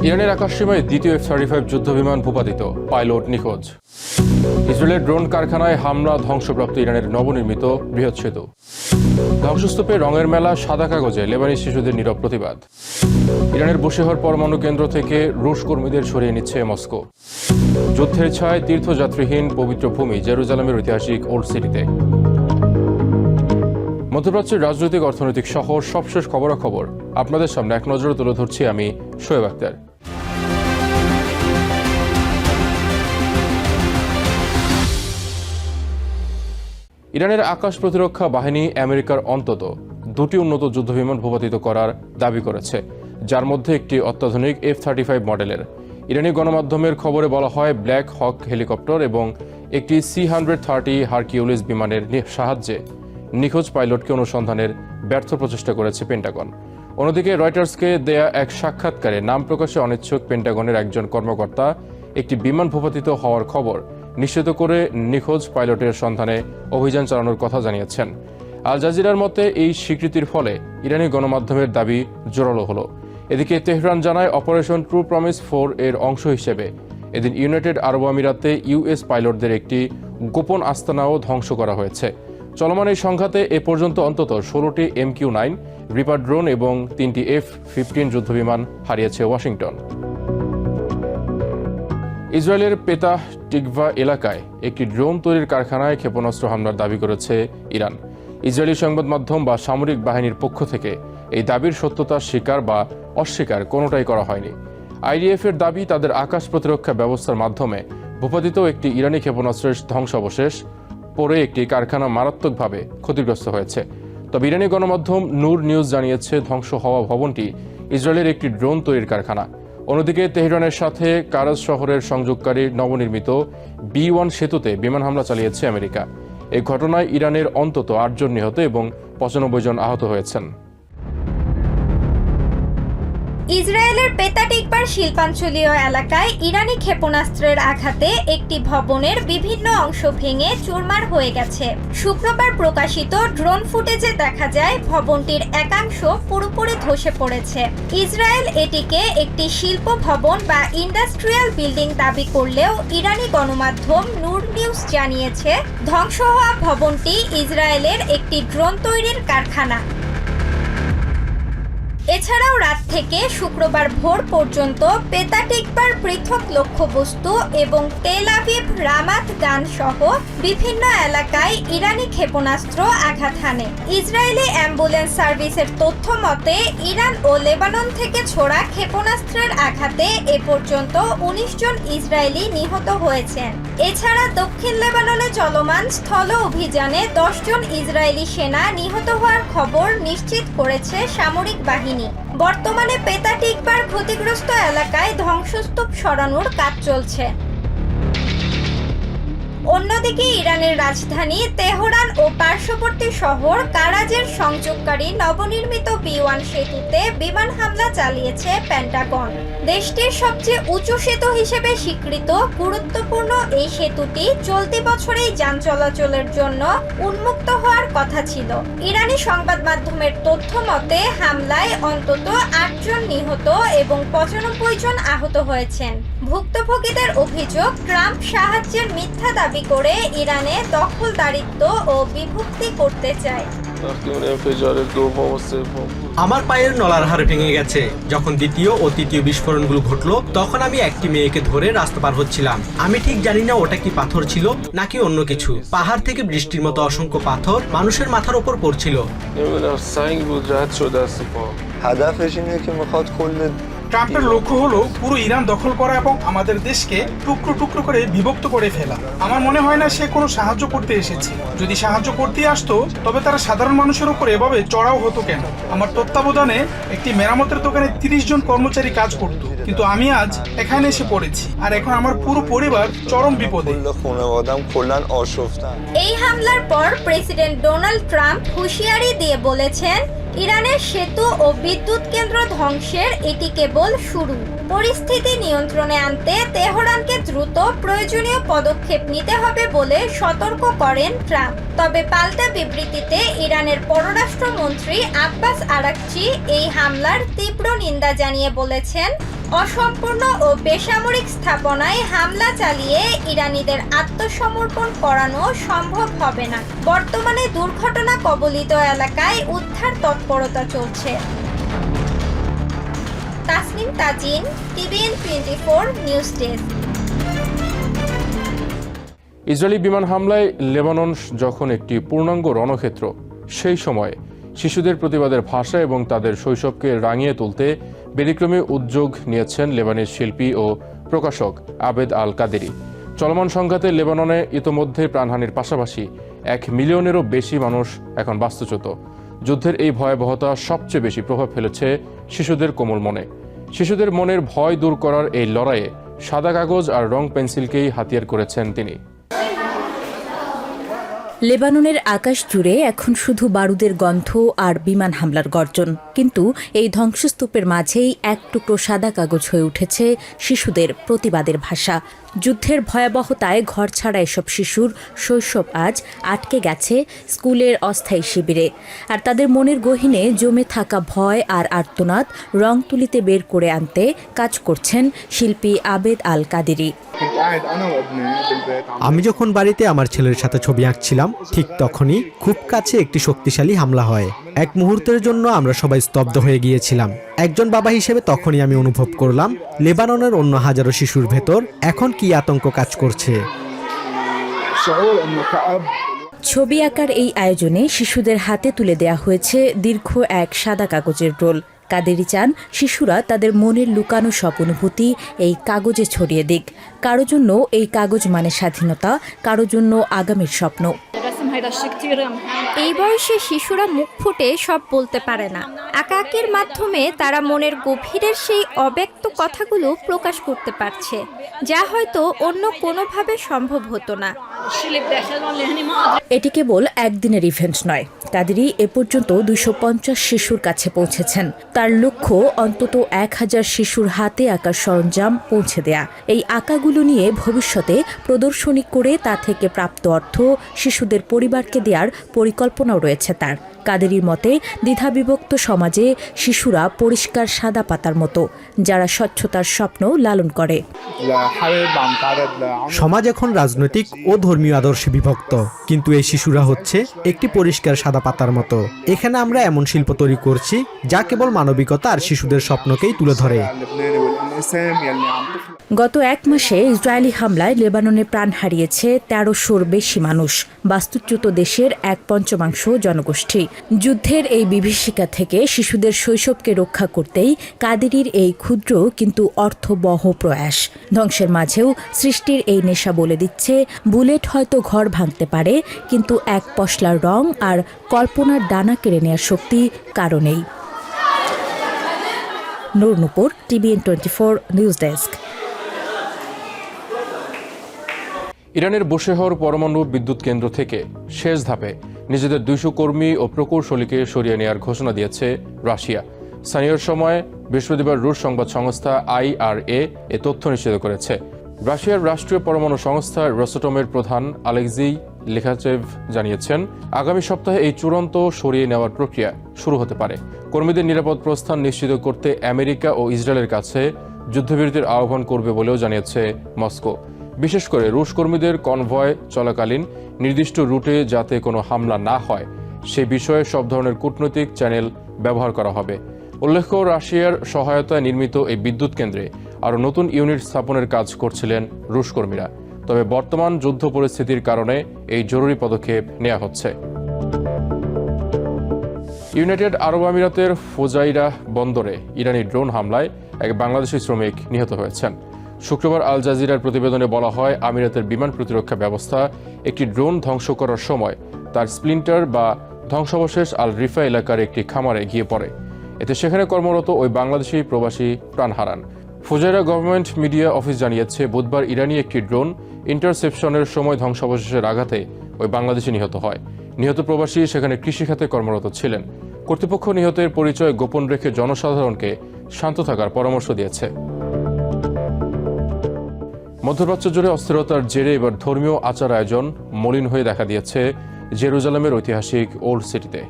ইরানের আকাশসীমায় দ্বিতীয় F-35 যুদ্ধবিমান ভূপাতিত, পাইলট নিখোঁজ। ইসরায়েলের ড্রোন কারখানায় হামলা, ধ্বংসপ্রাপ্ত ইরানের নবনির্মিত বৃহৎ সেতু। ধ্বংসস্তূপে রঙের মেলা, সাদা কাগজে লেবানি শিশুদের নীরব প্রতিবাদ। ইরানের বুশেহর পরমাণু কেন্দ্র থেকে রুশ কর্মীদের সরিয়ে নিচ্ছে মস্কো। যুদ্ধের ছায় তীর্থযাত্রীহীন পবিত্র ভূমি জেরুজালেমের ঐতিহাসিক ওল্ড সিটিতে। মধ্যপ্রাচ্যের রাজনৈতিক, অর্থনৈতিক সহ সবশেষ খবরাখবর আপনাদের সামনে এক নজরে তুলে ধরছি আমি, শোয়েব আক্তার। ইরানের আকাশ প্রতিরক্ষা বাহিনী আমেরিকার অন্তত দুটি উন্নত যুদ্ধবিমান ভূপাতিত করার দাবি করেছে, যার মধ্যে একটি অত্যাধুনিক F-35 মডেলের। ইরানি গণমাধ্যমের খবরে বলা হয়, ব্ল্যাক হক হেলিকপ্টার এবং একটি C-130 হারকিউলিস বিমানের সাহায্যে নিখোঁজ পাইলটকে অনুসন্ধানের ব্যর্থ প্রচেষ্টা করেছে পেন্টাগন। অন্যদিকে রয়টার্সকে দেয়া এক সাক্ষাৎকারে নাম প্রকাশে অনিচ্ছুক পেন্টাগনের একজন কর্মকর্তা একটি বিমান ভূপাতিত হওয়ার খবর নিশ্চিত করে নিখোঁজ পাইলটের সন্ধানে অভিযান চালানোর কথা জানিয়েছেন। আল জাজিরার মতে এই স্বীকৃতির ফলে ইরানি গণমাধ্যমের দাবি জোরালো হলো। এদিকে তেহরান জানায়, অপারেশন ট্রু প্রমিস 4 এর অংশ হিসেবে এদিন ইউনাইটেড আরব আমিরাতে US পাইলটদের একটি গোপন আস্তানাও ধ্বংস করা হয়েছে। চলমান এই সংঘাতে এ পর্যন্ত অন্তত 16টি MQ-9 রিপার ড্রোন এবং 3টি F-15 যুদ্ধবিমান হারিয়েছে ওয়াশিংটন। ইসরায়েলের পেতাহ টিকভা এলাকায় একটি ড্রোন তৈরির কারখানায় ক্ষেপণাস্ত্র হামলার দাবি করেছে ইরান। ইসরায়েলি সংবাদ মাধ্যম বা সামরিক বাহিনীর পক্ষ থেকে এই দাবির সত্যতা স্বীকার বা অস্বীকার কোনোটাই করা হয়নি। IDF এর দাবি, তাদের আকাশ প্রতিরক্ষা ব্যবস্থার মাধ্যমে ভূপাতিত একটি ইরানি ক্ষেপণাস্ত্রের ধ্বংসাবশেষ পরে একটি কারখানা মারাত্মকভাবে ক্ষতিগ্রস্ত হয়েছে। তবে ইরানি গণমাধ্যম নূর নিউজ জানিয়েছে, ধ্বংস হওয়া ভবনটি ইসরায়েলের একটি ড্রোন তৈরির কারখানা। অন্যদিকে তেহরানের সাথে কারাজ শহরের সংযোগকারী নবনির্মিত B-1 সেতুতে বিমান হামলা চালিয়েছে আমেরিকা। এই ঘটনায় ইরানের অন্তত 8 জন নিহত এবং 95 জন আহত হয়েছেন। ইসরায়েলের পেতা টিকভার শিল্পাঞ্চলীয় এলাকায় ইরানি ক্ষেপণাস্ত্রের আঘাতে একটি ভবনের বিভিন্ন অংশ ভেঙে চুরমার হয়ে গেছে। শুক্রবার প্রকাশিত ড্রোন ফুটেজে দেখা যায়, ভবনটির একাংশ পুরোপুরি ধসে পড়েছে। ইসরায়েল এটিকে একটি শিল্প ভবন বা ইন্ডাস্ট্রিয়াল বিল্ডিং দাবি করলেও ইরানি গণমাধ্যম নূর নিউজ জানিয়েছে, ধ্বংস হওয়া ভবনটি ইসরায়েলের একটি ড্রোন তৈরির কারখানা। এছাড়াও রাত থেকে শুক্রবার ভোর পর্যন্ত পেতা টিকভার পৃথক লক্ষ্যবস্তু এবং তেল আভিভ, রামাত গান সহ বিভিন্ন এলাকায় ইরানি ক্ষেপণাস্ত্র আঘাত হানে। ইসরায়েলি অ্যাম্বুলেন্স সার্ভিসের তথ্য মতে, ইরান ও লেবানন থেকে ছোড়া ক্ষেপণাস্ত্রের আঘাতে এ পর্যন্ত 19 জন ইসরায়েলি নিহত হয়েছেন। এছাড়া দক্ষিণ লেবাননে চলমান স্থল অভিযানে 10 জন ইসরায়েলি সেনা নিহত হওয়ার খবর নিশ্চিত করেছে সামরিক বাহিনী। বর্তমানে পেতা টিকভার ক্ষতিগ্রস্ত এলাকায় ধ্বংসস্তূপ সরানোর কাজ চলছে। অন্যদিকে ইরানের রাজধানী তেহরান ও পার্শ্ববর্তী শহর কারাজের সংযোগকারী নবনির্মিত B-1 সেতুতে বিমান হামলা চালিয়েছে পেন্টাগন। দেশটির সবচেয়ে উঁচু সেতু হিসেবে স্বীকৃত গুরুত্বপূর্ণ এই সেতুটি চলতি বছরেই যান চলাচলের জন্য উন্মুক্ত হওয়ার কথা ছিল। ইরানি সংবাদ মাধ্যমের তথ্য মতে, হামলায় অন্তত 8 জন নিহত এবং 95 জন আহত হয়েছেন। ভুক্তভোগীদের অভিযোগ, ট্রাম্প সাহায্যের মিথ্যা দাবি করে ইরানে দখলদারিত্ব ও বিভক্তি করতে চায়। আমার পায়ের নলার হাড় ভেঙে গেছে। যখন দ্বিতীয় ও তৃতীয় বিস্ফোরণগুলো ঘটলো, তখন আমি একটি মেয়েকে ধরে রাস্তা পার হচ্ছিলাম। আমি ঠিক জানি না ওটা কি পাথর ছিল নাকি অন্য কিছু। পাহাড় থেকে বৃষ্টির মতো অসংখ্য পাথর মানুষের মাথার উপর পড়ছিল। ট্রাম্পের লক্ষ্য হলো পুরো ইরান দখল করা এবং আমাদের দেশকে টুকরো টুকরো করে বিভক্ত করে ফেলা। আমার মনে হয় না সে কোনো সাহায্য করতে এসেছে। যদি সাহায্য করতে আসতো, তবে তারা সাধারণ মানুষের উপর এভাবে চড়াও হতো কেন? আমার তত্ত্বাবধানে একটি মেরামতের দোকানে 30 জন কর্মচারী কাজ করত, কিন্তু আমি আজ এখানে এসে পড়েছি আর এখন আমার পুরো পরিবার চরম বিপদে। এই হামলার পর প্রেসিডেন্ট ডোনাল্ড ট্রাম্প হুঁশিয়ারি দিয়ে বলেছেন, ইরানের সেতু ও বিদ্যুৎ কেন্দ্র ধ্বংসের এটি কেবল শুরু। পরিস্থিতি নিয়ন্ত্রণে আনতে তেহরানকে দ্রুত প্রয়োজনীয় পদক্ষেপ নিতে হবে বলে সতর্ক করেন ট্রাম্প। তবে পাল্টা বিবৃতিতে ইরানের পররাষ্ট্রমন্ত্রী আব্বাস আরাকচি এই হামলার তীব্র নিন্দা জানিয়ে বলেছেন, অসম্পূর্ণ ও বেসামরিক স্থাপনায় হামলা চালিয়ে ইরানিদের আত্মসমর্পণ করানো সম্ভব হবে না। বর্তমানে দুর্ঘটনা কবলিত এলাকায় উদ্ধার তৎপরতা চলছে। Tasnim Tajin, TVN 24 news desk. Israeli বিমান হামলায় লেবানন যখন একটি পূর্ণাঙ্গ রণক্ষেত্র, সেই সময় শিশুদের প্রতিবাদের ভাষা এবং তাদের শৈশবকে রাঙিয়ে তুলতে ব্যতিক্রমী উদ্যোগ নিয়েছেন লেবানিজ শিল্পী ও প্রকাশক আবেদ আল কাদেরি। চলমান সংঘাতে লেবাননে ইতোমধ্যে প্রাণহানির পাশাপাশি 1 মিলিয়নেরও বেশি মানুষ এখন বাস্তুচ্যুত। যুদ্ধের এই ভয়াবহতা সবচেয়ে বেশি প্রভাব ফেলেছে শিশুদের কোমল মনে। শিশুদের মনের ভয় দূর করার এই লড়াইয়ে সাদা কাগজ আর রং পেন্সিলকেই হাতিয়ার করেছেন তিনি। লেবাননের আকাশ জুড়ে এখন শুধু বারুদের গন্ধ আর বিমান হামলার গর্জন, কিন্তু এই ধ্বংসস্তূপের মাঝেই এক টুকরো সাদা কাগজ হয়ে উঠেছে শিশুদের প্রতিবাদের ভাষা। যুদ্ধের ভয়াবহতায় ঘর ছাড়া এসব শিশুর শৈশব আজ আটকে গেছে স্কুলের অস্থায়ী শিবিরে, আর তাদের মনের গহীনে জমে থাকা ভয় আর আর্তনাদ রং তুলিতে বের করে আনতে কাজ করছেন শিল্পী আবেদ আল কাদেরি। আমি যখন বাড়িতে আমার ছেলের সাথে ছবি আঁকছিলাম, ঠিক তখনই খুব কাছে একটি শক্তিশালী হামলা হয়। এক মুহূর্তের জন্য আমরা সবাই স্তব্ধ হয়ে গিয়েছিলাম। একজন বাবা হিসেবে তখনই আমি অনুভব করলাম লেবাননের অন্য হাজারো শিশুর ভেতর এখন কি আতঙ্ক কাজ করছে। ছবি আঁকার এই আয়োজনে শিশুদের হাতে তুলে দেয়া হয়েছে দীর্ঘ এক সাদা কাগজের রোল। কাদেরি চান শিশুরা তাদের মনের লুকানো সব অনুভূতি এই কাগজে ছড়িয়ে দিক। কারো জন্য এই কাগজ মানে স্বাধীনতা, কারো জন্য আগামীর স্বপ্ন। এই বয়সে শিশুরা মুখ ফুটে সব বলতে পারে না। আঁকাআঁকির মাধ্যমে তারা মনের গভীরের সেই অব্যক্ত কথাগুলো প্রকাশ করতে পারছে, যা হয়তো অন্য কোনোভাবে সম্ভব হতো না। এটি কেবল একদিনের ইভেন্ট নয়। কাদেরি এ পর্যন্ত 250 শিশুর কাছে পৌঁছেছেন। তার লক্ষ্য অন্তত 1000 শিশুর হাতে আঁকার সরঞ্জাম পৌঁছে দেয়া। এই আঁকাগুলো নিয়ে ভবিষ্যতে প্রদর্শনী করে তা থেকে প্রাপ্ত অর্থ শিশুদের পরিবারকে দেওয়ার পরিকল্পনাও রয়েছে তার। কাদেরির মতে দ্বিধাবিভক্ত সমাজে শিশুরা পরিষ্কার সাদা পাতার মতো, যারা স্বচ্ছতার স্বপ্ন লালন করে। সমাজ এখন রাজনৈতিক ও ধর্মীয় আদর্শে বিভক্ত, কিন্তু এই শিশুরা হচ্ছে একটি পরিষ্কার সাদা পাতার মতো। এখানে আমরা এমন শিল্প তৈরি করছি যা কেবল মানবিকতা আর শিশুদের স্বপ্নকেই তুলে ধরে। গত 1 মাসে ইসরায়েলি হামলায় লেবাননে প্রাণ হারিয়েছে 1300-র বেশি মানুষ, বাস্তুচ্যুত দেশের 1/5 জনগোষ্ঠী। যুদ্ধের এই বিভীষিকা থেকে শিশুদের শৈশবকে রক্ষা করতেই কাদেরির এই ক্ষুদ্র কিন্তু অর্থবহ প্রয়াস। ধ্বংসের মাঝেও সৃষ্টির এই নেশা বলে দিচ্ছে বুলেট হয়তো ঘর ভাঙতে পারে, কিন্তু এক পশলার রং আর কল্পনার ডানা কেড়ে নেওয়ার শক্তি কারো নেই। নূর, TVN 24 নিউজ ডেস্ক। ইরানের বুশেহর পরমাণু বিদ্যুৎ কেন্দ্র থেকে শেষ ধাপে নিজেদের 200 কর্মী ও প্রকৌশলীকে সরিয়ে নেওয়ার ঘোষণা দিয়েছে রাশিয়া। স্থানীয় সময় বৃহস্পতিবার রুশ সংবাদ সংস্থা IRA এ তথ্য নিশ্চিত করেছে। রাশিয়ার রাষ্ট্রীয় পরমাণু সংস্থা রোসাটমের প্রধান আলেক্সেই লিখাচেভ জানিয়েছেন, আগামী সপ্তাহে এই চূড়ান্ত সরিয়ে নেওয়ার প্রক্রিয়া শুরু হতে পারে। কর্মীদের নিরাপদ প্রস্থান নিশ্চিত করতে আমেরিকা ও ইসরায়েলের কাছে যুদ্ধবিরতির আহ্বান করবে বলেও জানিয়েছে মস্কো। বিশেষ করে রুশ কর্মীদের কনভয় চলাকালীন নির্দিষ্ট রুটে যাতে কোনো হামলা না হয় সে বিষয়ে সব ধরনের কূটনৈতিক চ্যানেল ব্যবহার করা হবে। উল্লেখ্য, রাশিয়ার সহায়তায় নির্মিত এই বিদ্যুৎ কেন্দ্রে আরও নতুন ইউনিট স্থাপনের কাজ করছিলেন রুশ কর্মীরা। তবে বর্তমান যুদ্ধ পরিস্থিতির কারণে এই জরুরি পদক্ষেপ নেওয়া হচ্ছে। ইউনাইটেড আরব আমিরাতের ফুজাইরা বন্দরে ইরানি ড্রোন হামলায় এক বাংলাদেশি শ্রমিক নিহত হয়েছেন। শুক্রবার আল জাজিরার প্রতিবেদনে বলা হয়, আমিরাতের বিমান প্রতিরক্ষা ব্যবস্থা একটি ড্রোন ধ্বংস করার সময় তার স্প্লিন্টার বা ধ্বংসাবশেষ আল রিফা এলাকার একটি খামারে গিয়ে পড়ে। এতে সেখানে কর্মরত ওই বাংলাদেশি প্রবাসী প্রাণ হারান। ফুজাইরা গভর্নমেন্ট মিডিয়া অফিস জানিয়েছে, বুধবার ইরানি একটি ড্রোন ইন্টারসেপশনের সময় ধ্বংসাবশেষের আঘাতে ওই বাংলাদেশি নিহত হয়। নিহত প্রবাসী সেখানে কৃষিখাতে কর্মরত ছিলেন। কর্তৃপক্ষ নিহতের পরিচয় গোপন রেখে জনসাধারণকে শান্ত থাকার পরামর্শ দিয়েছে। মধ্যপ্রাচ্য জুড়ে অস্থিরতার জেরে এবার ধর্মীয় আচার আয়োজন মলিন হয়ে দেখা দিয়েছে জেরুজালেমের ঐতিহাসিক ওল্ড সিটিতে।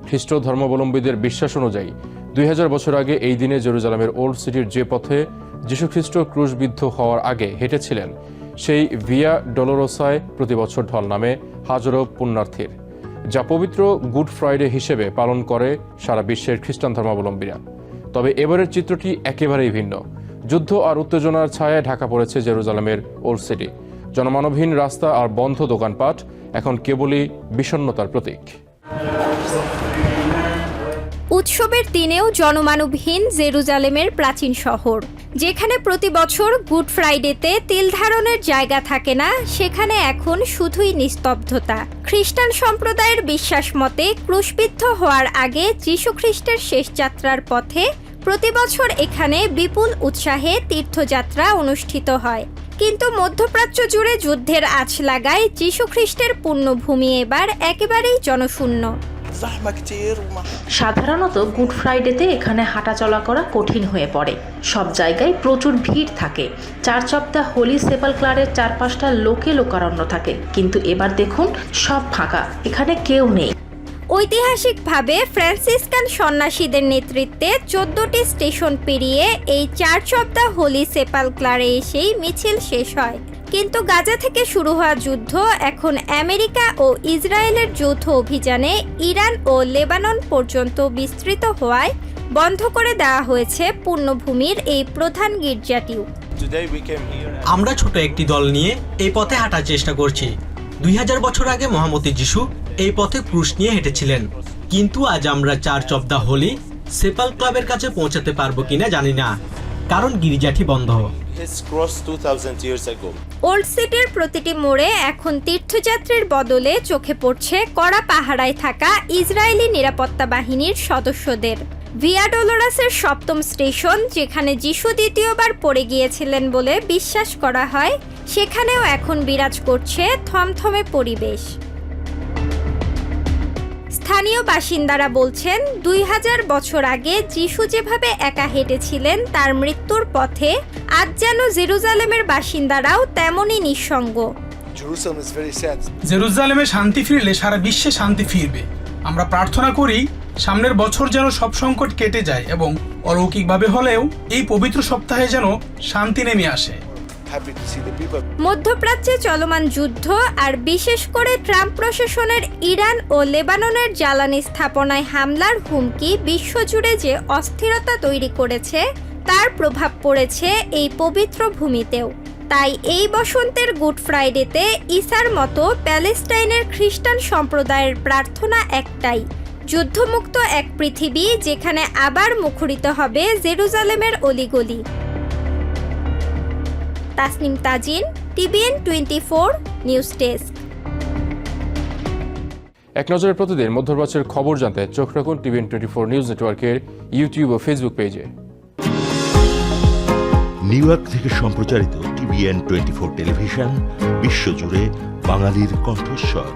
খ্রিস্ট ধর্মাবলম্বীদের বিশ্বাস অনুযায়ী 2000 বছর আগে এই দিনে জেরুজালেমের ওল্ড সিটির যে পথে যীশুখ্রিস্ট ক্রুশবিদ্ধ হওয়ার আগে হেঁটেছিলেন, সেই ভিয়া ডলোরোসায় প্রতি বছর ঢল নামে হাজারো পুণ্যার্থীর, যা পবিত্র গুড ফ্রাইডে হিসেবে পালন করে সারা বিশ্বের খ্রিস্টান ধর্মাবলম্বীরা। তবে এবারের চিত্রটি একেবারেই ভিন্ন। যুদ্ধ আর উত্তেজনার ছায়ায় ঢাকা পড়েছে জেরুজালেমের ওল্ড সিটি। জনমানবহীন রাস্তা আর বন্ধ দোকানপাট এখন কেবলই বিষণ্ণতার প্রতীক। উৎসবের দিনেও জনমানবহীন জেরুজালেমের প্রাচীন শহর, যেখানে প্রতি বছর গুড ফ্রাইডেতে তিল ধারণের জায়গা থাকে না, সেখানে এখন শুধুই নিস্তব্ধতা। খ্রিস্টান সম্প্রদায়ের বিশ্বাস মতে ক্রুশবিদ্ধ হওয়ার আগে যীশুখ্রিস্টের শেষ যাত্রার পথে প্রতি বছর এখানে বিপুল উৎসাহে তীর্থযাত্রা অনুষ্ঠিত হয়। কিন্তু মধ্যপ্রাচ্য জুড়ে যুদ্ধের আঁচ লাগায় যীশুখ্রিস্টের পুণ্যভূমি এবার একেবারেই জনশূন্য। সাধারণত গুড ফ্রাইডেতে এখানে হাঁটাচলা করা কঠিন হয়ে পড়ে। সব জায়গায় প্রচুর ভিড় থাকে। চার্চ অব দ্য হোলি সেপালক্লারের চারপাশটা লোকে লোকারণ্য থাকে, কিন্তু এবার দেখুন সব ফাঁকা, এখানে কেউ নেই। ঐতিহাসিকভাবে ফ্রান্সিসকান সন্ন্যাসীদের নেতৃত্বে 14টি স্টেশন পেরিয়ে এই চার্চ অব দ্য হোলি সেপালক্লারে এসেই মিছিল শেষ হয়। কিন্তু গাজা থেকে শুরু হওয়া যুদ্ধ এখন আমেরিকা ও ইসরায়েলের যৌথ অভিযানে ইরান ও লেবানন পর্যন্ত বিস্তৃত হওয়ায় বন্ধ করে দেওয়া হয়েছে পুণ্যভূমির এই প্রধান গির্জাটিও। আমরা ছোট একটি দল নিয়ে এই পথে হাঁটার চেষ্টা করছি। 2000 বছর আগে মহামতি যিশু এই পথে ক্রুশ নিয়ে হেঁটেছিলেন, কিন্তু আজ আমরা চার্চ অব দ্য হোলি সেপাল ক্লাবের কাছে পৌঁছাতে পারবো কিনা জানি না, কারণ গির্জাটি বন্ধ। ওল্ড সিটির প্রতিটি মোড়ে এখন তীর্থযাত্রীর বদলে চোখে পড়ছে কড়া পাহারায় থাকা ইসরায়েলি নিরাপত্তা বাহিনীর সদস্যদের। ভিয়া ডলোরাসের 7ম স্টেশন, যেখানে যিশু দ্বিতীয়বার পড়ে গিয়েছিলেন বলে বিশ্বাস করা হয়, সেখানেও এখন বিরাজ করছে থমথমে পরিবেশ। স্থানীয় বাসিন্দারা বলছেন, 2000 বছর আগে যিশু যেভাবে একা হেঁটেছিলেন তার মৃত্যুর পথে, আজ যেন জেরুজালেমের বাসিন্দারাও তেমনই নিঃসঙ্গ। জেরুজালেমে শান্তি ফিরলে সারা বিশ্বে শান্তি ফিরবে। আমরা প্রার্থনা করি সামনের বছর যেন সব সংকট কেটে যায় এবং অলৌকিকভাবে হলেও এই পবিত্র সপ্তাহে যেন শান্তি নেমে আসে। মধ্যপ্রাচ্যে চলমান যুদ্ধ আর বিশেষ করে ট্রাম্প প্রশাসনের ইরান ও লেবাননের জ্বালানি স্থাপনায় হামলার হুমকি বিশ্বজুড়ে যে অস্থিরতা তৈরি করেছে, তার প্রভাব পড়েছে এই পবিত্র ভূমিতেও। তাই এই বসন্তের গুড ফ্রাইডেতে ঈসার মতো প্যালেস্টাইনের খ্রিস্টান সম্প্রদায়ের প্রার্থনা একটাই, যুদ্ধমুক্ত এক পৃথিবী যেখানে আবার মুখরিত হবে জেরুজালেমের অলিগলি। Tasnim Tajin, TVN 24 news desk. এক নজরে প্রতিদিন মধ্যপ্রাচ্যের খবর জানতে চোখ রাখুন TVN 24 নিউজ নেটওয়ার্কের ইউটিউব ও ফেসবুক পেজে। নিউ ইয়র্ক থেকে সম্প্রচারিত TVN 24 টেলিভিশন বিশ্বজুড়ে বাঙালির কণ্ঠস্বর।